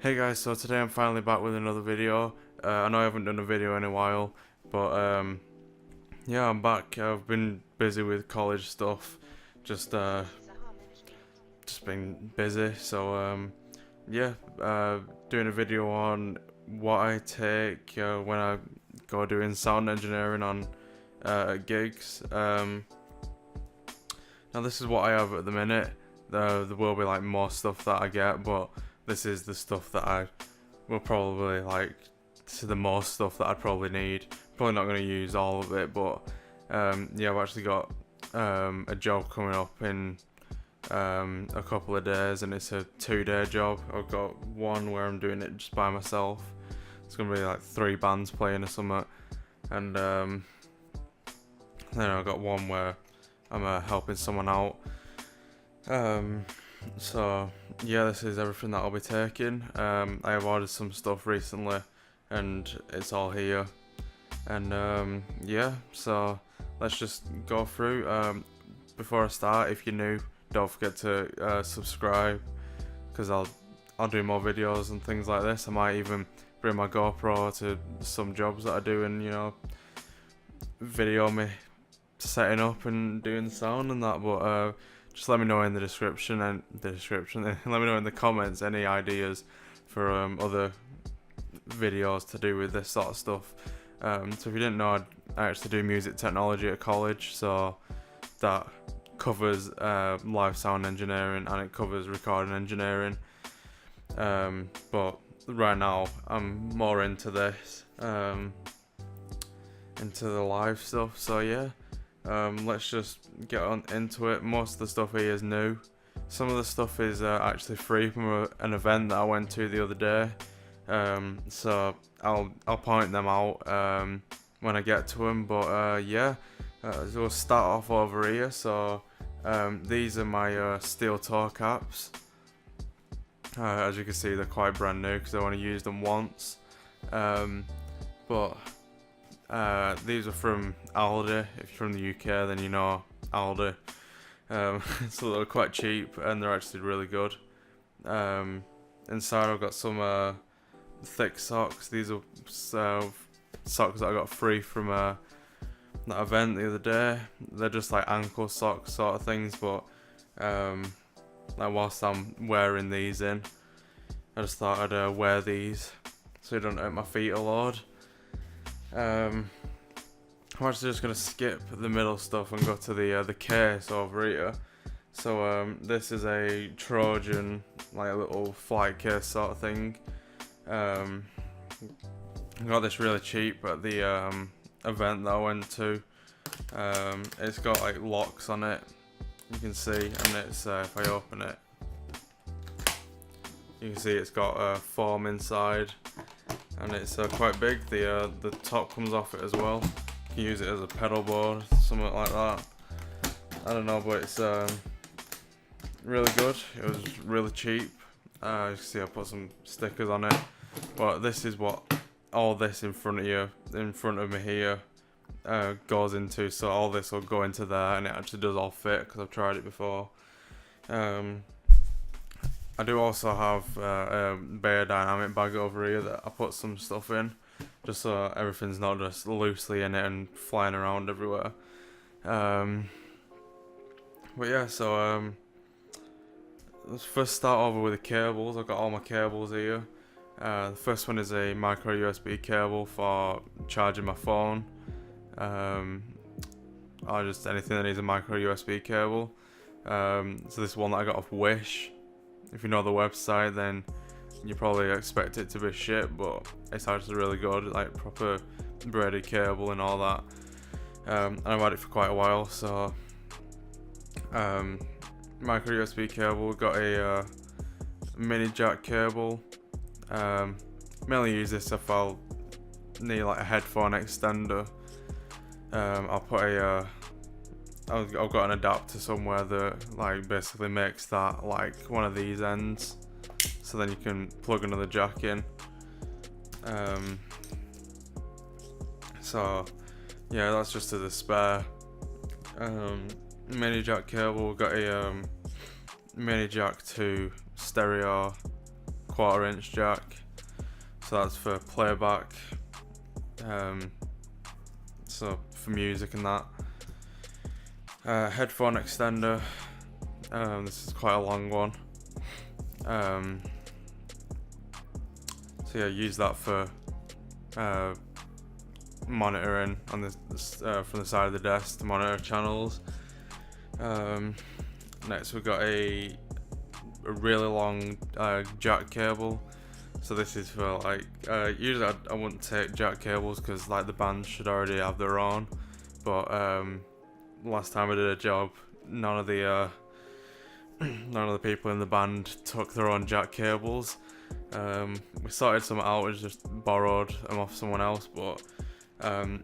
Hey guys, so today I'm finally back with another video. I know I haven't done a video in a while, but yeah, I'm back. I've been busy with college stuff, just been busy. So yeah, doing a video on what I take when I go doing sound engineering on gigs. Now this is what I have at the minute. There will be like more stuff that I get, but this is the stuff that I will probably like. This is the most stuff that I'd probably need. Probably not going to use all of it, but yeah, I've actually got a job coming up in a couple of days, and it's a 2-day job. I've got one where I'm doing it just by myself. It's going to be like 3 bands playing or something, and then I've got one where I'm helping someone out. So yeah, this is everything that I'll be taking. I have ordered some stuff recently, and it's all here. And yeah, so let's just go through. Before I start, if you're new, don't forget to subscribe, because I'll do more videos and things like this. I might even bring my GoPro to some jobs that I do, and video me setting up and doing the sound and that. But just let me know in the description let me know in the comments any ideas for other videos to do with this sort of stuff. So if you didn't know, I actually do music technology at college, so that covers live sound engineering, and it covers recording engineering. But right now I'm more into this, into the live stuff. So yeah, let's just get on into it. Most of the stuff here is new. Some of the stuff is actually free from an event that I went to the other day. So I'll point them out when I get to them. But yeah, so we'll start off over here. So these are my steel toe caps. As you can see, they're quite brand new because I only used them once. But these are from Aldi. If you're from the UK, then you know Aldi. So they're quite cheap, and they're actually really good. Inside I've got some thick socks. These are socks that I got free from that event the other day. They're just like ankle socks sort of things, but like whilst I'm wearing these in, I just thought I'd wear these so it don't hurt my feet a lot. I'm actually just gonna skip the middle stuff and go to the case over here. So this is a Trojan, like a little flight case sort of thing. I got this really cheap at the event that I went to. It's got like locks on it, you can see, and it's if I open it, you can see it's got foam inside, and it's quite big. The top comes off it as well. You can use it as a pedal board, something like that. I don't know, but it's really good. It was really cheap. You can see I put some stickers on it. But this is what all this in front of me here goes into. So all this will go into there, and it actually does all fit because I've tried it before. I do also have a Beyerdynamic bag over here that I put some stuff in, just so everything's not just loosely in it and flying around everywhere. But yeah, so let's first start over with the cables. I've got all my cables here. The first one is a micro USB cable for charging my phone, or just anything that needs a micro USB cable. So this is one that I got off Wish. If you know the website, then you probably expect it to be shit, but it's actually really good, like proper braided cable and all that. And I've had it for quite a while. So micro USB cable, got a mini jack cable. Mainly use this if I'll need like a headphone extender. I'll put I've got an adapter somewhere that like basically makes that like one of these ends, so then you can plug another jack in. So yeah, that's just as a spare. Mini jack cable, got a mini jack to stereo 1/4" jack, so that's for playback, so for music and that. Headphone extender, this is quite a long one, so yeah, use that for monitoring on this from the side of the desk to monitor channels. Next we've got a really long jack cable. So this is for like usually I wouldn't take jack cables because like the band should already have their own, but last time I did a job, none of the people in the band took their own jack cables. We sorted some out, we just borrowed them off someone else, but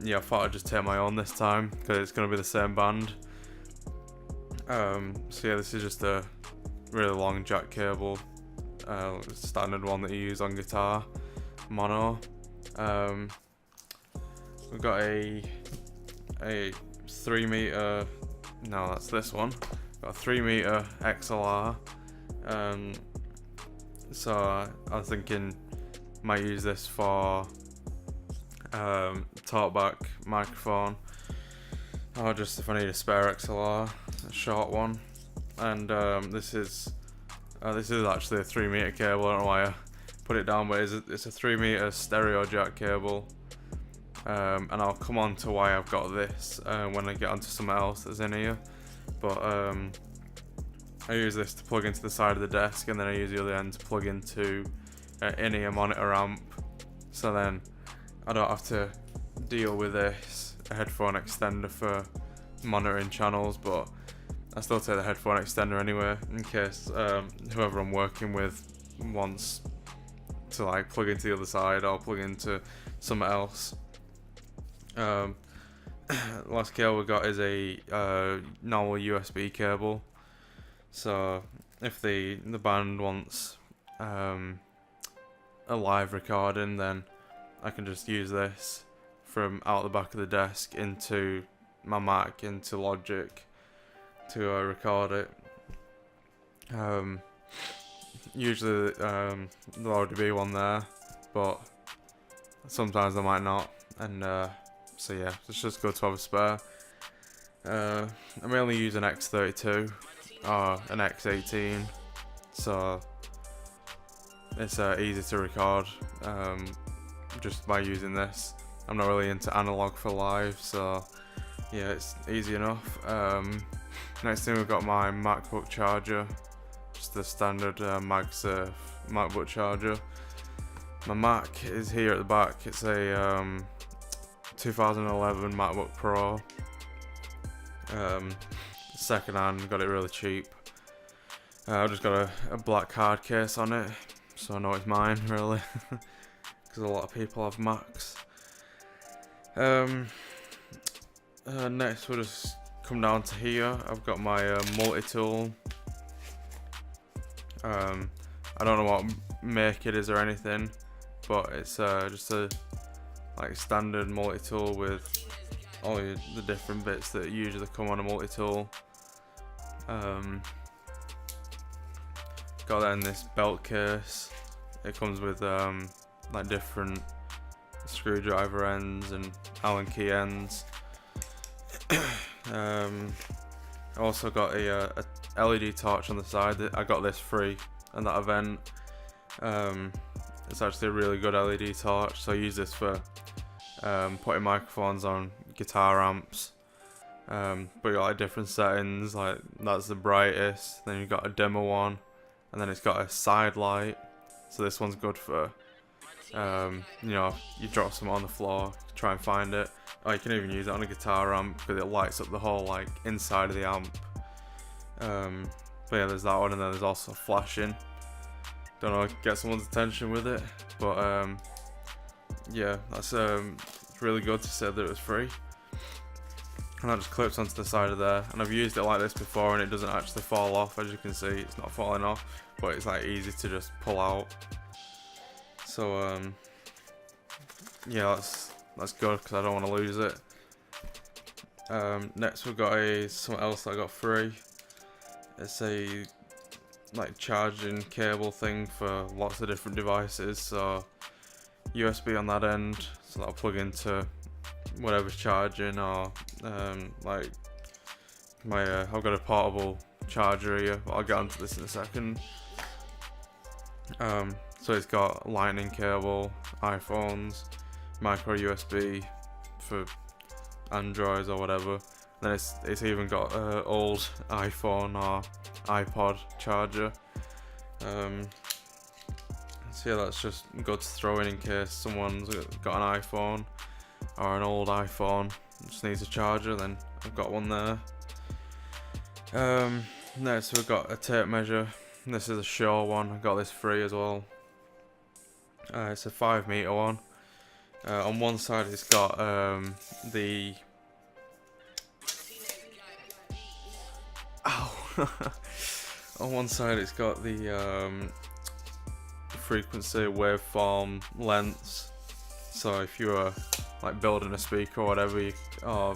yeah, I thought I'd just take my own this time because it's going to be the same band. So yeah, this is just a really long jack cable, standard one that you use on guitar, mono. We've got a 3 meter, no, that's this one. Got a 3 meter XLR. So I was thinking might use this for talkback microphone, or just if I need a spare XLR, a short one. And this is actually a 3 meter cable. I don't know why I put it down, but it's a 3 meter stereo jack cable. And I'll come on to why I've got this when I get onto something else that's in here. But I use this to plug into the side of the desk, and then I use the other end to plug into in-ear monitor amp. So then I don't have to deal with this headphone extender for monitoring channels, but I still take the headphone extender anyway in case whoever I'm working with wants to like plug into the other side or plug into something else. Last cable we got is a normal USB cable. So if the band wants a live recording, then I can just use this from out the back of the desk into my Mac, into Logic, to record it. Usually there'll already be one there, but sometimes there might not, and so yeah, it's just good to have a spare. I mainly use an X32 or an X18, so it's easy to record just by using this. I'm not really into analog for live, so yeah, it's easy enough. Next thing, we've got my MacBook charger, just the standard MagSafe MacBook charger. My Mac is here at the back. It's a 2011 MacBook Pro, second hand, got it really cheap. I've just got a black hard case on it, so I know it's mine really, because a lot of people have Macs. Next we'll just come down to here. I've got my multi-tool. I don't know what make it is or anything, but it's just a like standard multi-tool with all the different bits that usually come on a multi-tool. Got that in this belt case. It comes with like different screwdriver ends and Allen key ends. I also got a LED torch on the side. I got this free at that event. It's actually a really good LED torch, so I use this for putting microphones on guitar amps. But you got like different settings, like that's the brightest, then you've got a dimmer one, and then it's got a side light. So this one's good for you know, you drop something on the floor, try and find it. Or you can even use it on a guitar amp because it lights up the whole like inside of the amp. But yeah, there's that one, and then there's also flashing. Don't know, get someone's attention with it, but yeah, that's really good to say that it was free. And that just clips onto the side of there, and I've used it like this before and it doesn't actually fall off. As you can see, it's not falling off, but it's like easy to just pull out. So yeah, that's good because I don't want to lose it. Next we've got something else that I got free. It's a like charging cable thing for lots of different devices. So USB on that end, so that'll plug into whatever's charging, or like my I've got a portable charger here, but I'll get onto this in a second. So it's got lightning cable, iPhones, micro USB for Androids or whatever. Then it's even got old iPhone or iPod charger. So yeah, that's just good to throw in case someone's got an iPhone or an old iPhone, just needs a charger, then I've got one there. Next we've got a tape measure. This is a Shure one, I got this free as well. It's a 5 meter one. On one side it's got the on one side it's got the frequency waveform lengths. So if you were like building a speaker or whatever, or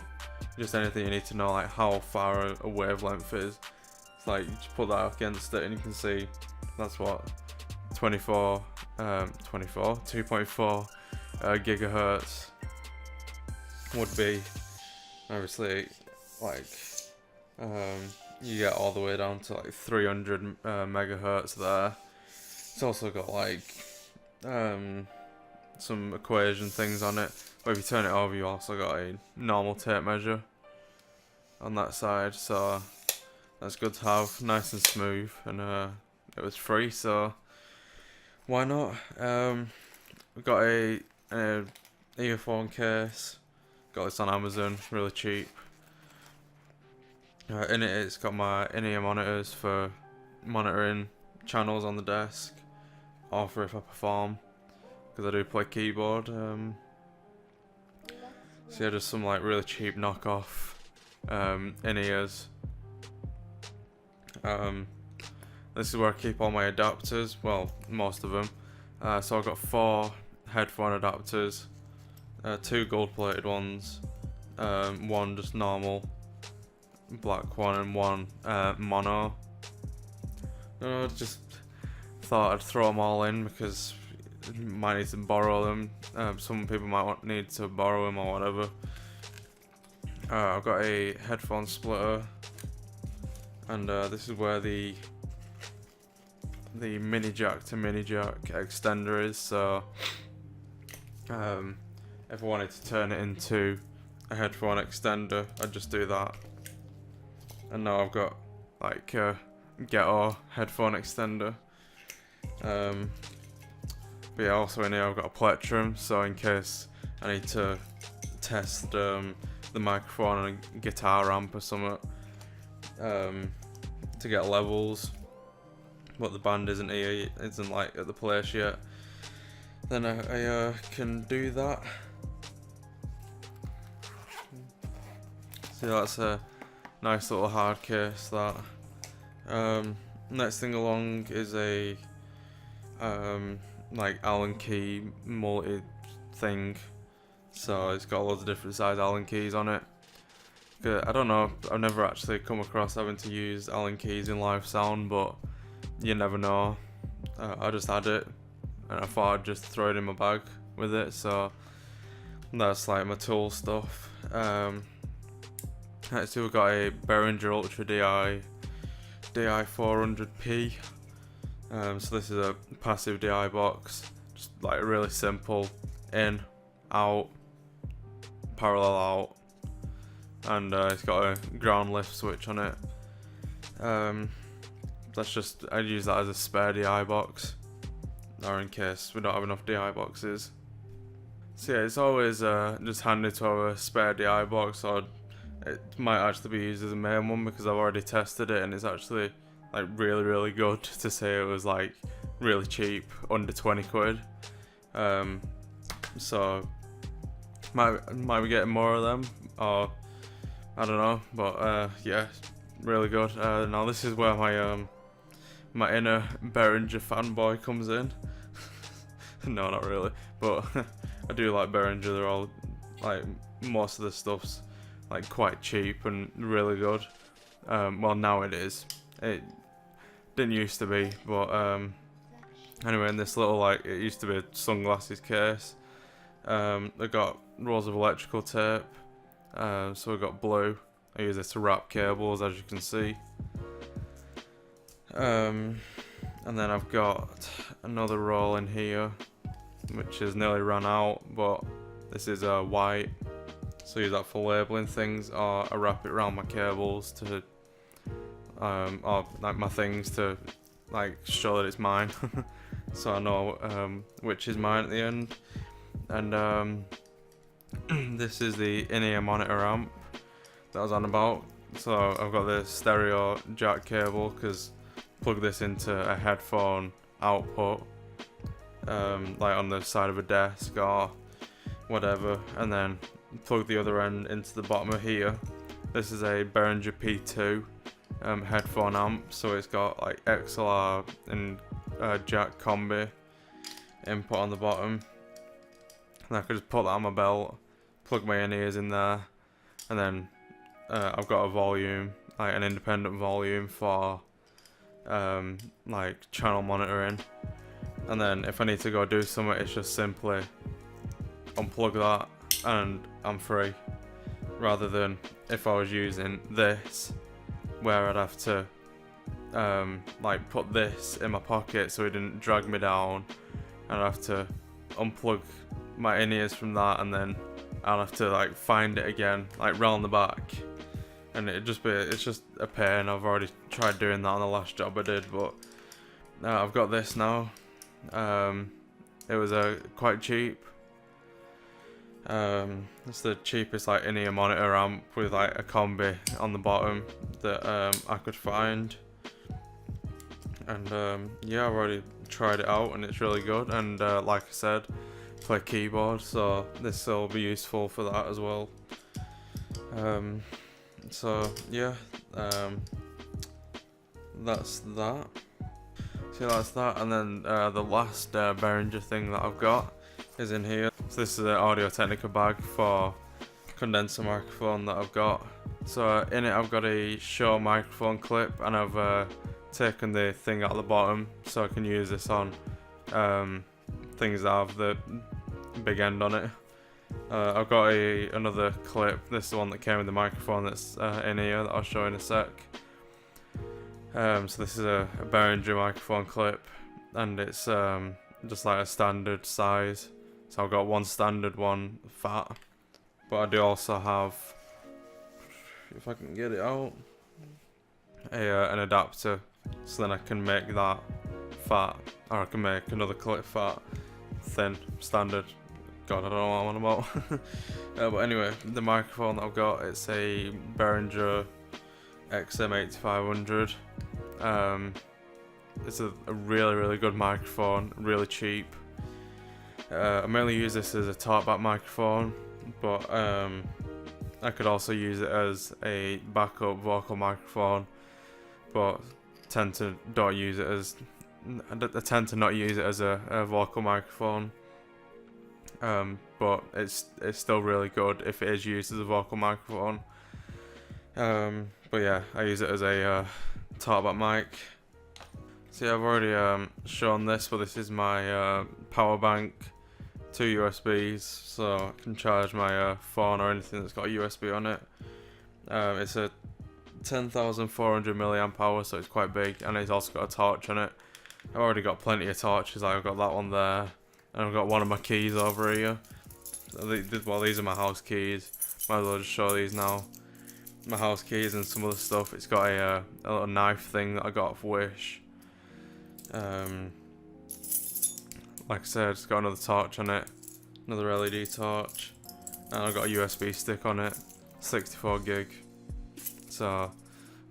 just anything you need to know, like how far a wavelength is, it's like you just put that against it and you can see that's what 2.4 gigahertz would be. Obviously, like you get all the way down to like 300 megahertz there. It's also got like some equation things on it, but if you turn it over you also got a normal tape measure on that side, so that's good to have, nice and smooth, and it was free, so why not. We got a earphone case, got this on Amazon, really cheap. In it's got my in-ear monitors for monitoring channels on the desk, or for if I perform, because I do play keyboard. So yeah, just some like really cheap knockoff in-ears. This is where I keep all my adapters, well, most of them. So I've got 4 headphone adapters, 2 gold-plated ones, 1 just normal black one, and 1 mono. Just thought I'd throw them all in because you might need to borrow them. Some people might need to borrow them or whatever. I've got a headphone splitter, and this is where the mini jack to mini jack extender is. So if I wanted to turn it into a headphone extender, I'd just do that. And now I've got like a Ghetto headphone extender. But yeah, also in here I've got a plectrum, so in case I need to test the microphone on a guitar amp or something, to get levels, but the band isn't here, isn't like at the place yet, then I can do that. So that's a nice little hard case, that. Next thing along is a like Allen key multi thing, so it's got loads of different size Allen keys on it. I don't know, I've never actually come across having to use Allen keys in live sound, but you never know. I just had it and I thought I'd just throw it in my bag with it, so that's like my tool stuff. Next we've got a Behringer Ultra DI 400p. So this is a passive DI box, just like really simple, in, out, parallel out, and it's got a ground lift switch on it. That's just, I'd use that as a spare DI box, or in case we don't have enough DI boxes. So yeah, it's always just handy to have a spare DI box, or it might actually be used as a main one because I've already tested it and it's actually like really good, to say it was like really cheap, under 20 quid. So might be getting more of them, or I don't know, but yeah, really good. Now this is where my inner Behringer fanboy comes in. No, not really, but I do like Behringer. They're all like, most of the stuff's like quite cheap and really good. Well, now it is. didn't used to be, but anyway, in this little, like, it used to be a sunglasses case. I got rolls of electrical tape. So we got blue. I use this to wrap cables, as you can see. And then I've got another roll in here, which has nearly run out, but this is white. So I use that for labeling things, or I wrap it around my cables to, or like my things to, like, show that it's mine. So I know which is mine at the end. And this is the in-ear monitor amp that I was on about. So I've got the stereo jack cable, because plug this into a headphone output, like on the side of a desk or whatever, and then plug the other end into the bottom of here. This is a Behringer P2 headphone amp, so it's got like XLR and jack combi input on the bottom, and I could just put that on my belt, plug my in-ears in there, and then I've got a volume, like an independent volume for like channel monitoring, and then if I need to go do something, it's just simply unplug that and I'm free, rather than if I was using this where I'd have to like put this in my pocket so it didn't drag me down, and I'd have to unplug my in-ears from that, and then I'll have to like find it again, like round the back, and it's just a pain. I've already tried doing that on the last job I did, but I've got this now. It was quite cheap. It's the cheapest like in-ear monitor amp with like a combi on the bottom that I could find, and yeah, I've already tried it out and it's really good, and like I said, play keyboard, so this will be useful for that as well. So yeah, that's that. So that's that, and then the last Behringer thing that I've got is in here. So this is an Audio Technica bag for condenser microphone that I've got. So in it I've got a Shure microphone clip, and I've taken the thing out of the bottom so I can use this on things that have the big end on it. I've got another clip. This is the one that came with the microphone that's in here that I'll show in a sec. So this is a Behringer microphone clip, and it's just like a standard size. So I've got one standard, one fat, but I do also have, if I can get it out, an adapter, so then I can make that fat, or I can make another clip fat, thin, standard. God, I don't know what I'm on about. But anyway, the microphone that I've got, it's a Behringer XM8500. It's a really good microphone, really cheap. I mainly use this as a talkback microphone, but I could also use it as a backup vocal microphone, but I tend to not use it as a vocal microphone. But it's still really good if it is used as a vocal microphone. But yeah, I use it as a talkback mic. See, I've already shown this, but this is my power bank, 2 USBs, so I can charge my phone or anything that's got a USB on it. It's a 10,400 milliamp hour, so it's quite big, and it's also got a torch on it. I've already got plenty of torches. I've got that one there, and I've got one of my keys over here. Well, these are my house keys. Might as well just show these now. My house keys and some other stuff. It's got a little knife thing that I got off Wish. Like I said, it's got another torch on it, another LED torch, and I've got a USB stick on it, 64 gig. So I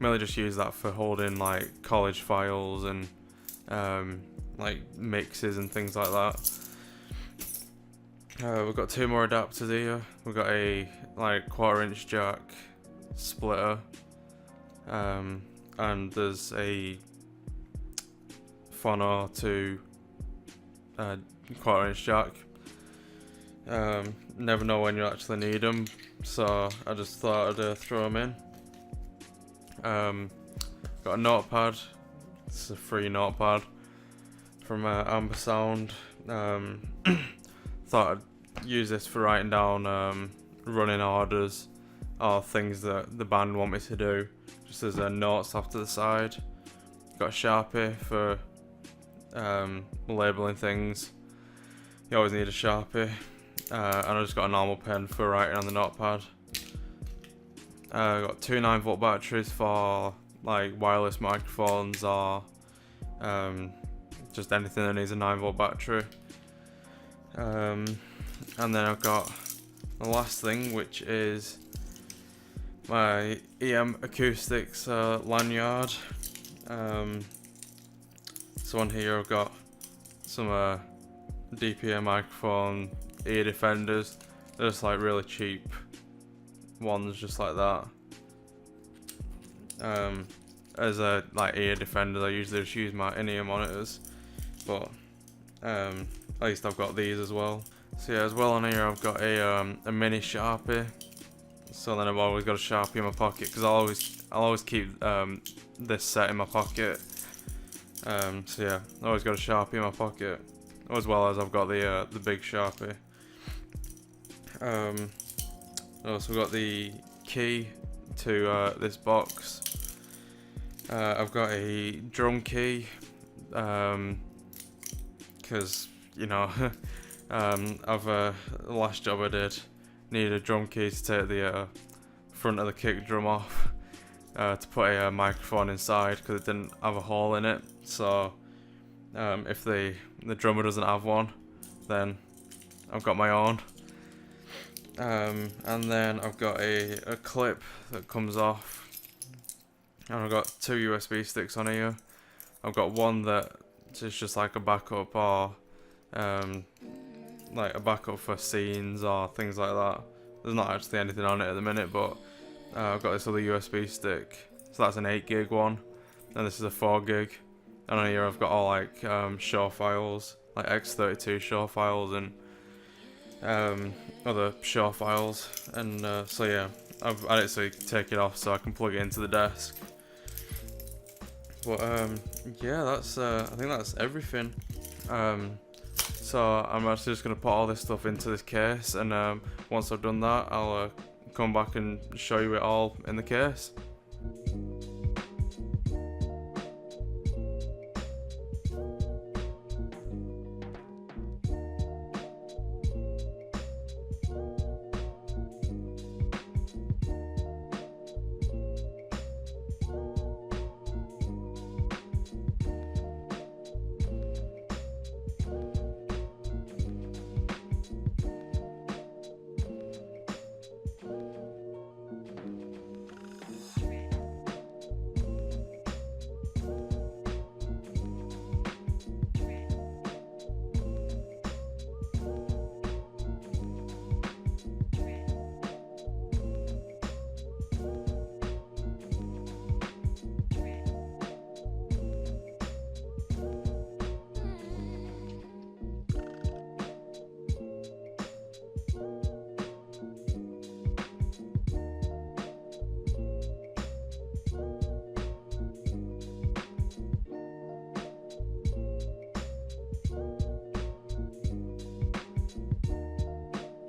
mainly just use that for holding like college files and like mixes and things like that. We've got 2 more adapters here. We've got a like 1/4" jack splitter, and there's a phono to 1/4" jack. Never know when you actually need them, so I just thought I'd throw them in. Got a notepad It's a free notepad from Amber Sound. Thought I'd use this for writing down running orders or things that the band want me to do, just as notes off to the side. Got a Sharpie for labeling things. You always need a Sharpie. And I just got a normal pen for writing on the notepad. Got two 9-volt batteries for like wireless microphones or just anything that needs a 9-volt battery. And then I've got the last thing, which is my EM Acoustics lanyard. So on here I've got some DPA microphone ear defenders. They're just like really cheap ones, just like that. As a like ear defender, I usually just use my in-ear monitors, but at least I've got these as well. So yeah, as well on here I've got a mini Sharpie. So then I've always got a Sharpie in my pocket because I'll always keep this set in my pocket. So yeah, I always got a Sharpie in my pocket, as well as I've got the big Sharpie. I also got the key to this box. I've got a drum key, because you know, the last job I did needed a drum key to take the front of the kick drum off, to put a microphone inside because it didn't have a hole in it. So if the drummer doesn't have one, then I've got my own. And then I've got a clip that comes off, and I've got two USB sticks on here. I've got one that is just like a backup, or like a backup for scenes or things like that. There's not actually anything on it at the minute, but I've got this other USB stick, so that's an 8 gig one, and this is a 4 gig. And on here I've got all like show files, like X32 show files and other show files, and so yeah, I've actually take it off so I can plug it into the desk. But yeah, that's I think that's everything. So I'm actually just gonna put all this stuff into this case, and once I've done that, I'll come back and show you it all in the case.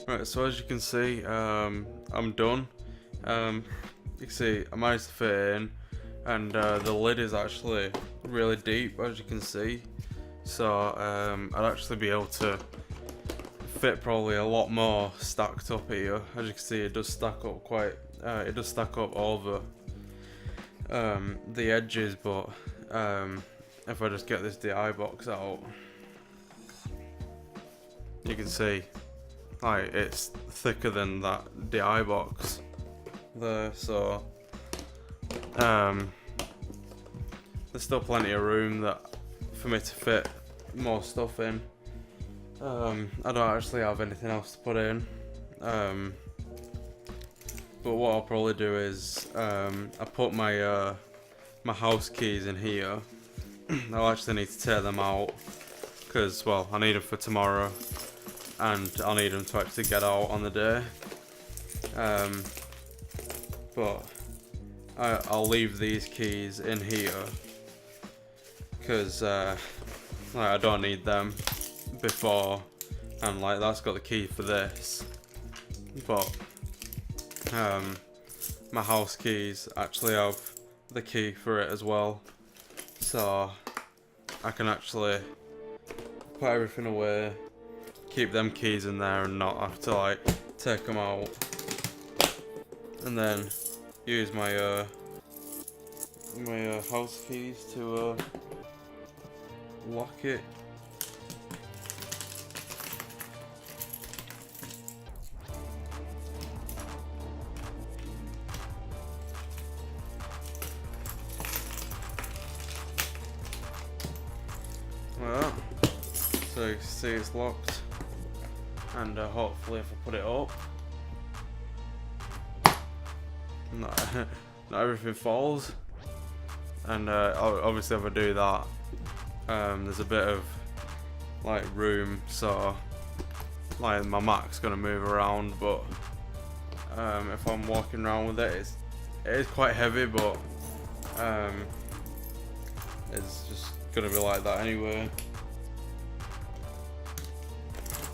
Right, so as you can see, I'm done. You can see I managed to fit it in, and the lid is actually really deep, as you can see. So I'd actually be able to fit probably a lot more stacked up here. As you can see, it does stack up quite. It does stack up over the edges, but if I just get this DI box out, you can see. Like, it's thicker than that DI box there, so there's still plenty of room for me to fit more stuff in. I don't actually have anything else to put in, but what I'll probably do is I put my my house keys in here. I'll actually need to take them out because, well, I need them for tomorrow, and I'll need them to actually get out on the day. But I'll leave these keys in here, because like, I don't need them before, and like that's got the key for this, but my house keys actually have the key for it as well, so I can actually put everything away, keep them keys in there and not have to like take them out, and then use my house keys to lock it. Well, so you can see it's locked, and hopefully if I put it up, not everything falls. And obviously if I do that, there's a bit of like room, so like my Mac's gonna move around, but if I'm walking around with it, it is quite heavy, but it's just gonna be like that anyway.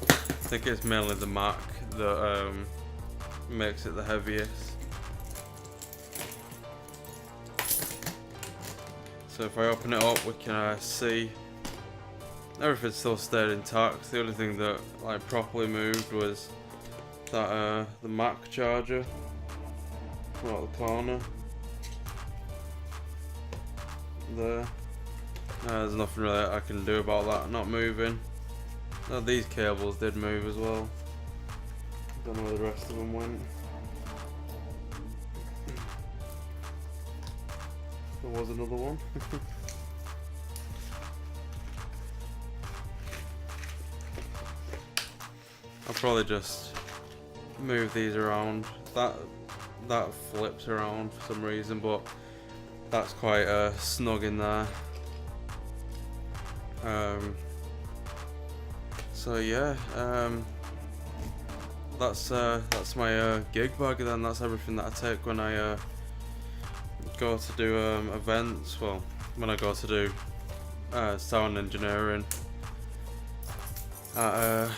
I think it's mainly the Mac that makes it the heaviest. So if I open it up, we can see everything still stayed intact. The only thing that like properly moved was that the Mac charger out the corner there. There's nothing really I can do about that not moving. These cables did move as well. Don't know where the rest of them went. There was another one. I'll probably just move these around. That flips around for some reason, but that's quite snug in there. So yeah, that's my gig bag. Then that's everything that I take when I go to do events. Well, when I go to do sound engineering at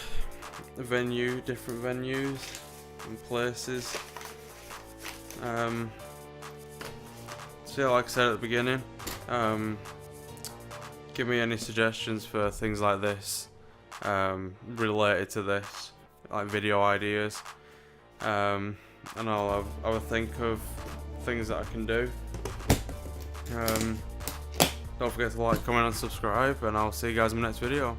different venues and places. So yeah, like I said at the beginning, give me any suggestions for things like this, related to this, like video ideas, and I'll have a think of things that I can do. Don't forget to like, comment and subscribe, and I'll see you guys in my next video.